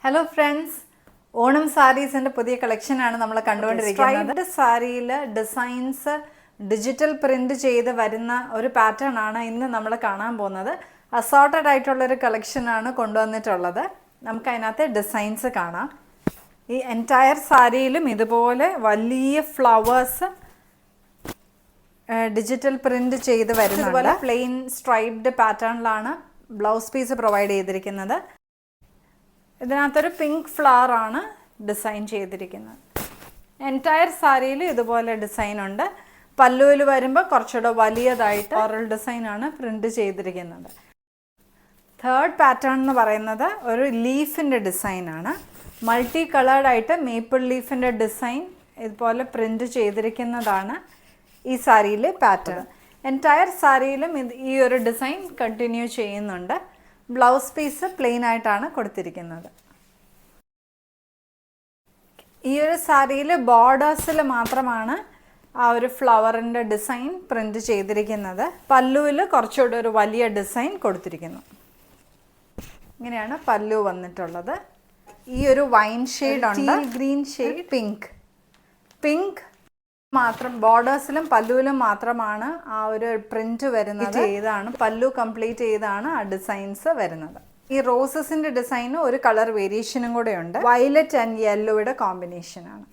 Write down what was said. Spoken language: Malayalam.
ഹലോ ഫ്രണ്ട്സ്, ഓണം സാരീസിൻ്റെ പുതിയ കളക്ഷനാണ് നമ്മൾ കണ്ടുകൊണ്ടിരിക്കുന്നത്. സാരിയിൽ ഡിസൈൻസ് ഡിജിറ്റൽ പ്രിൻ്റ് ചെയ്ത് വരുന്ന ഒരു പാറ്റേൺ ആണ് ഇന്ന് നമ്മൾ കാണാൻ പോകുന്നത്. അസോർട്ടഡ് ആയിട്ടുള്ളൊരു കളക്ഷനാണ് കൊണ്ടുവന്നിട്ടുള്ളത്. നമുക്ക് അതിനകത്ത് ഡിസൈൻസ് കാണാം. ഈ എൻറ്റയർ സാരിയിലും ഇതുപോലെ വലിയ ഫ്ലവേഴ്സ് ഡിജിറ്റൽ പ്രിൻ്റ് ചെയ്ത് വരുന്നത്. അതുപോലെ പ്ലെയിൻ സ്ട്രൈപ്ഡ് പാറ്റേണിലാണ് ബ്ലൗസ് പീസ് പ്രൊവൈഡ് ചെയ്തിരിക്കുന്നത്. ഇതിനകത്തൊരു പിങ്ക് ഫ്ലവർ ആണ് ഡിസൈൻ ചെയ്തിരിക്കുന്നത്. എൻറ്റയർ സാരിയിൽ ഇതുപോലെ ഡിസൈൻ ഉണ്ട്. പല്ലുവിൽ വരുമ്പോൾ കുറച്ചുകൂടെ വലിയതായിട്ട് ഓറൽ ഡിസൈനാണ് പ്രിൻ്റ് ചെയ്തിരിക്കുന്നത്. തേർഡ് പാറ്റേൺ എന്ന് പറയുന്നത് ഒരു ലീഫിൻ്റെ ഡിസൈനാണ്. മൾട്ടി കളേർഡായിട്ട് മേപ്പിൾ ലീഫിൻ്റെ ഡിസൈൻ ഇതുപോലെ പ്രിൻ്റ് ചെയ്തിരിക്കുന്നതാണ് ഈ സാരിയിലെ പാറ്റേൺ. എൻറ്റയർ സാരിയിലും ഈ ഒരു ഡിസൈൻ കണ്ടിന്യൂ ചെയ്യുന്നുണ്ട്. ബ്ലൗസ് പീസ് പ്ലെയിൻ ആയിട്ടാണ് കൊടുത്തിരിക്കുന്നത്. ഈ ഒരു സാരിയിൽ ബോർഡേഴ്സിൽ മാത്രമാണ് ആ ഒരു ഫ്ലവറിൻ്റെ ഡിസൈൻ പ്രിൻ്റ് ചെയ്തിരിക്കുന്നത്. പല്ലുവിൽ കുറച്ചുകൂടി ഒരു വലിയ ഡിസൈൻ കൊടുത്തിരിക്കുന്നു. ഇങ്ങനെയാണ് പല്ലു വന്നിട്ടുള്ളത്. ഈ ഒരു വൈൻ ഷെയ്ഡ് ഉണ്ട്, ഗ്രീൻ ഷെയ്ഡ്, പിങ്ക് മാത്രം ബോർഡേഴ്സിലും പല്ലുവിലും മാത്രമാണ് ആ ഒരു പ്രിന്റ് വരുന്നത്. ചെയ്താണ് പല്ലു കംപ്ലീറ്റ് ചെയ്താണ് ആ ഡിസൈൻസ് വരുന്നത്. ഈ റോസസിന്റെ ഡിസൈന് ഒരു കളർ വേരിയേഷനും കൂടെ ഉണ്ട്. വയലറ്റ് ആൻഡ് യെല്ലോയുടെ കോമ്പിനേഷനാണ്.